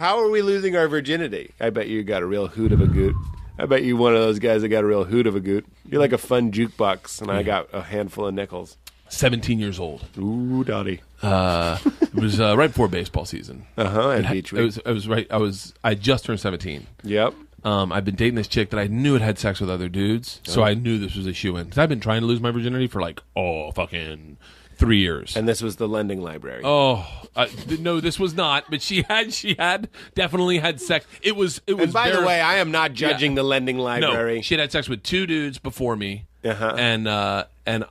How are we losing our virginity? I bet you got a real hoot of a goot. I bet you one of those guys that got a real hoot of a goot. You're like a fun jukebox, and I got a handful of nickels. 17 years old. Ooh, Dottie. It was right before baseball season. And beach week. It was right. I just turned 17. Yep. I've been dating this chick that I knew had sex with other dudes, so I knew this was a shoo-in. Because I've been trying to lose my virginity for fucking 3 years. And this was the lending library. Oh, no, this was not. But she had definitely had sex. It was. And by the way, I am not judging the lending library. No, she had sex with 2 dudes before me. And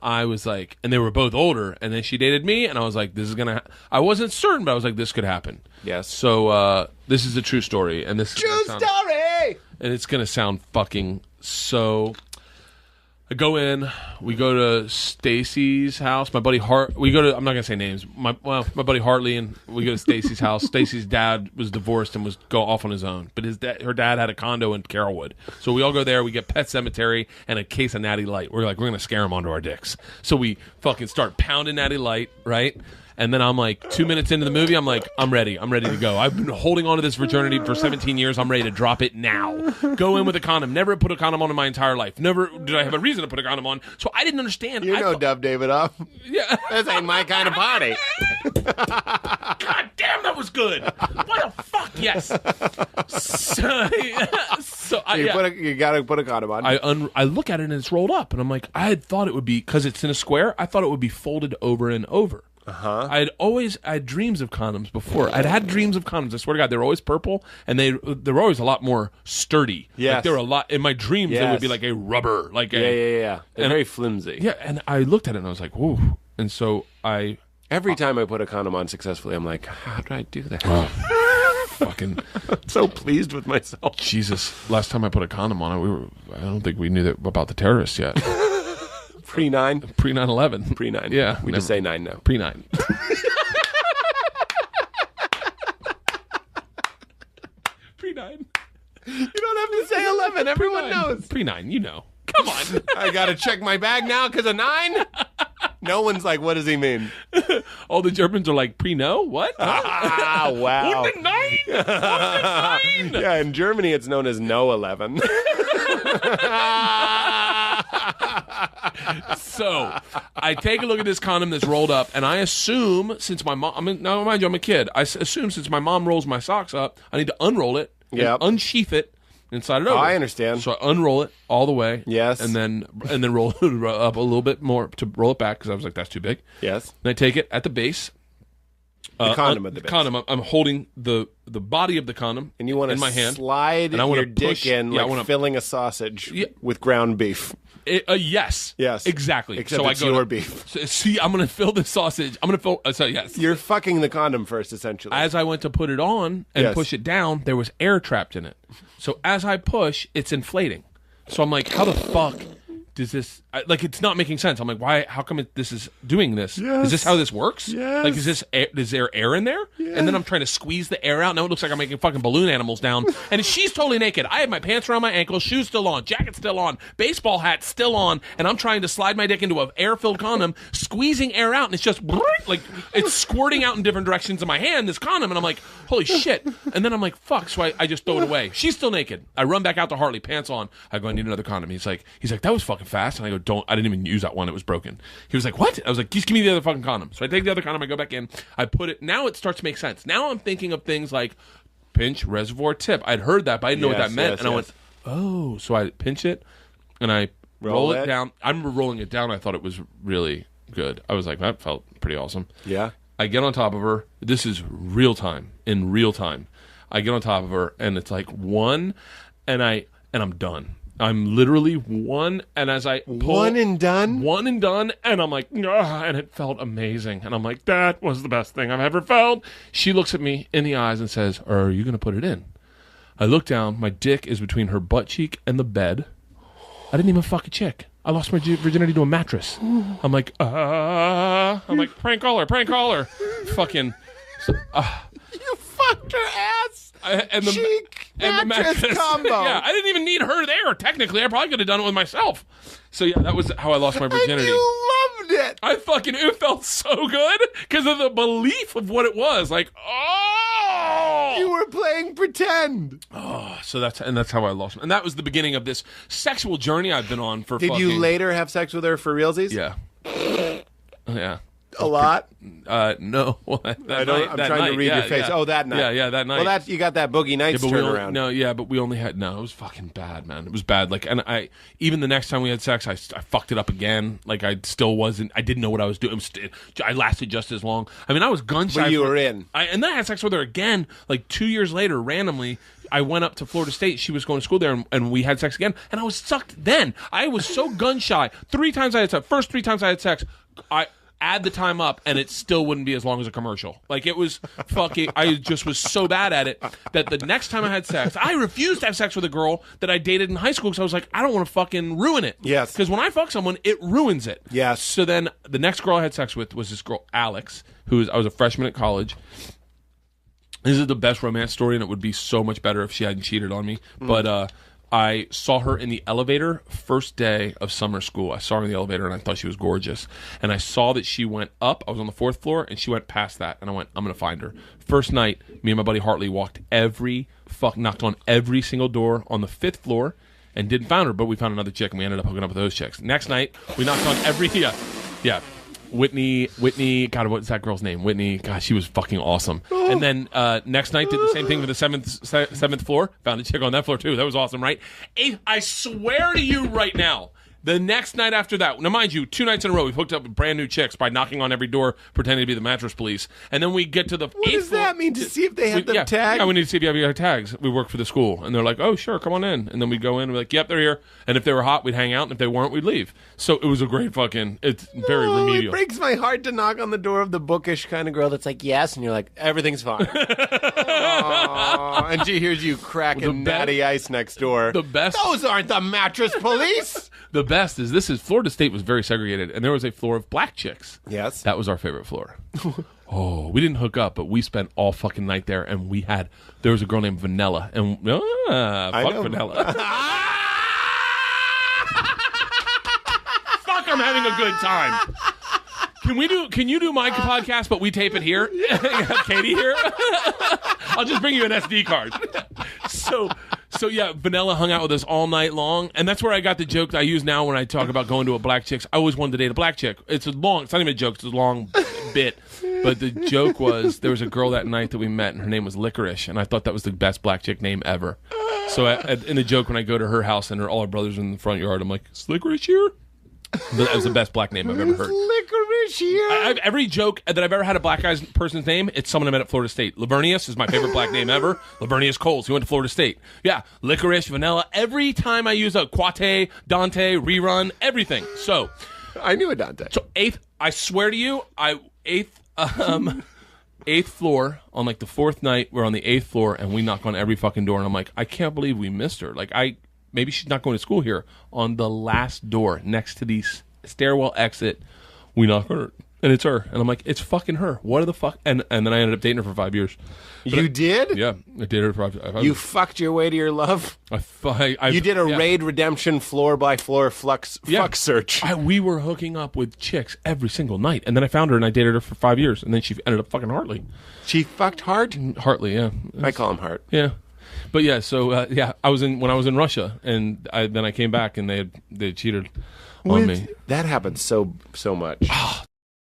I was like, and they were both older, and then she dated me, and I was like, this is gonna. I wasn't certain, but I was like, this could happen. Yes. So this is a true story, and this true story, and it's gonna sound fucking so. I go in. We go to Stacy's house. My buddy Hart. We go to. I'm not gonna say names. My buddy Hartley, and we go to Stacy's house. Stacy's dad was divorced and was go off on his own. But her dad had a condo in Carrollwood. So we all go there. We get Pet Cemetery and a case of Natty Light. We're gonna scare him onto our dicks. So we fucking start pounding Natty Light, right? And then I'm like 2 minutes into the movie, I'm like, I'm ready to go. I've been holding on to this virginity for 17 years. I'm ready to drop it now. Go in with a condom. Never put a condom on in my entire life. Never did I have a reason to put a condom on. So I didn't understand. Dub David off. Yeah. This ain't my kind of party. God damn, that was good. What the fuck? Yes. You gotta put a condom on. I look at it and it's rolled up, and I'm like, I had thought it would be, because it's in a square, I thought it would be folded over and over. I had dreams of condoms before. I'd had dreams of condoms. I swear to God, they were always purple, and they were always a lot more sturdy. Yes. Like they were a lot in my dreams. They would be like a rubber, like yeah. They're very flimsy. Yeah, and I looked at it and I was like, whoa. And so every time I put a condom on successfully, I'm like, how did I do that? Fucking so pleased with myself. Jesus. Last time I put a condom on it, I don't think we knew about the terrorists yet. Pre-9? Pre-9/11. Pre-9. Yeah. We just say 9 now. Pre-9. Pre-9. You don't have to say 11. Everyone knows. Pre-9, you know. Come on. I got to check my bag now because of 9? No one's like, what does he mean? All the Germans are like, pre-no? What? Ah, wow. What the 9? Yeah, in Germany it's known as no 11. So I take a look at this condom that's rolled up, and I assume, since my mom, now mind you, I'm a kid. I assume since my mom rolls my socks up, I need to unroll it, and unsheath it, and slide it over. I understand. So I unroll it all the way, yes, and then roll it up a little bit more to roll it back because I was like, that's too big. Yes. And I take it at the base. The condom at the base. Condom. I'm holding the body of the condom, and you want to in my hand, slide and I want your to dick in like filling a sausage with ground beef. Yes. Exactly. Except so it's your beef. See, I'm going to fill the sausage. I'm going to fill. So yes, you're fucking the condom first, essentially. As I went to put it on and push it down, there was air trapped in it. So as I push, it's inflating. So I'm like, how the fuck does this? It's not making sense. I'm like, why? How come this is doing this? Yes. Is this how this works? Yes. Like, is there air in there? Yes. And then I'm trying to squeeze the air out. Now it looks like I'm making fucking balloon animals down. And she's totally naked. I have my pants around my ankles, shoes still on, jacket still on, baseball hat still on, and I'm trying to slide my dick into an air-filled condom, squeezing air out, and it's just like it's squirting out in different directions in my hand. This condom, and I'm like, holy shit! And then I'm like, fuck. So I just throw it away. She's still naked. I run back out to Hartley, pants on. I go, I need another condom. He's like, that was fucking fast. And I go, I didn't even use that one. It was broken. He was like, what? I was like, just give me the other fucking condom. So I take the other condom, I go back in, I put it. Now it starts to make sense. Now I'm thinking of things like pinch, reservoir, tip. I'd heard that, but I didn't know what that meant. And I went, oh. So I pinch it, and I roll it down. I remember rolling it down. I thought it was really good. I was like, that felt pretty awesome. Yeah. I get on top of her. This is real time. In real time. I get on top of her, and it's like one, and I'm done. I'm literally one, and as I pull... One and done, and I'm like, and it felt amazing. And I'm like, that was the best thing I've ever felt. She looks at me in the eyes and says, are you going to put it in? I look down. My dick is between her butt cheek and the bed. I didn't even fuck a chick. I lost my virginity to a mattress. I'm like, prank caller. Fucking... You fucked her ass. Cheek mattress combo. Yeah, I didn't even need her there. Technically, I probably could have done it with myself. So yeah, that was how I lost my virginity. And you loved it. It felt so good because of the belief of what it was. Like, oh, You were playing pretend. oh, so that's how I lost. And that was the beginning of this sexual journey I've been on for. Did you later have sex with her for realsies? Yeah. Yeah. A lot? No. I'm trying to read your face. Yeah. Oh, that night. Yeah, that night. Well, you got that Boogie Nights turnaround. But we only had it was fucking bad, man. It was bad. Like, and even the next time we had sex, I fucked it up again. Like, I didn't know what I was doing. I lasted just as long. I mean, I was gun shy. But you were in. And then I had sex with her again, like 2 years later, randomly. I went up to Florida State. She was going to school there, and we had sex again. And I was sucked then. I was so gun shy. 3 times I had sex. First 3 times I had sex, I add the time up, and it still wouldn't be as long as a commercial. Like, it was fucking... I just was so bad at it that the next time I had sex, I refused to have sex with a girl that I dated in high school because I was like, I don't want to fucking ruin it. Yes. Because when I fuck someone, it ruins it. Yes. So then the next girl I had sex with was this girl, Alex, I was a freshman at college. This is the best romance story, and it would be so much better if she hadn't cheated on me. But I saw her in the elevator first day of summer school. I saw her in the elevator, and I thought she was gorgeous. And I saw that she went up. I was on the 4th floor, and she went past that. And I went, I'm going to find her. First night, me and my buddy Hartley knocked on every single door on the 5th floor and didn't find her. But we found another chick, and we ended up hooking up with those chicks. Next night, we knocked on every... Yeah. Whitney, God, what's that girl's name? Whitney, God, she was fucking awesome. And then next night, did the same thing with the seventh floor. Found a chick on that floor, too. That was awesome, right? I swear to you right now, the next night after that, now mind you, 2 nights in a row, we've hooked up with brand new chicks by knocking on every door, pretending to be the mattress police. And then we get to the 8th floor. What does that mean? To see if they have them tagged? Yeah, we need to see if you have your tags. We work for the school. And they're like, oh, sure, come on in. And then we go in, and we're like, yep, they're here. And if they were hot, we'd hang out. And if they weren't, we'd leave. So it was a great it's very remedial. It breaks my heart to knock on the door of the bookish kind of girl that's like, yes. And you're like, everything's fine. And she hears you cracking natty ice next door. The best. Those aren't the mattress police. The best is Florida State was very segregated, and there was a floor of black chicks. Yes. That was our favorite floor. Oh, we didn't hook up, but we spent all fucking night there, and there was a girl named Vanilla, and fuck Vanilla. Fuck, I'm having a good time. Can you do my podcast, but we tape it here? Katie here? I'll just bring you an SD card. So yeah, Vanilla hung out with us all night long, and that's where I got the joke that I use now when I talk about going to a black chick. I always wanted to date a black chick. It's not even a joke, it's a long bit. But the joke was, there was a girl that night that we met, and her name was Licorice, and I thought that was the best black chick name ever. So in the joke, when I go to her house and all her brothers are in the front yard, I'm like, is Licorice here? That was the best black name I've ever heard. Licorice here. Every joke that I've ever had a black person's name, it's someone I met at Florida State. Lavernius is my favorite black name ever. Lavernius Coles, he went to Florida State. Yeah, Licorice, Vanilla. Every time I use a Quate, Dante, Rerun, everything. So I knew a Dante. So I swear to you, 8th floor on like the 4th night. We're on the 8th floor, and we knock on every fucking door, and I'm like, I can't believe we missed her. Like maybe she's not going to school here. On the last door next to the stairwell exit, we knock on her, and it's her. And I'm like, it's fucking her. What the fuck? And then I ended up dating her for 5 years. You did? Yeah, I dated her for 5 years. You fucked your way to your love? You did a Raid Redemption floor-by-floor fuck search. We were hooking up with chicks every single night, and then I found her, and I dated her for 5 years, and then she ended up fucking Hartley. She fucked Hart? Hartley, yeah. I call him Hart. Yeah. But yeah, so when I was in Russia, and then I came back, and they had cheated on me. That happens so much. Oh,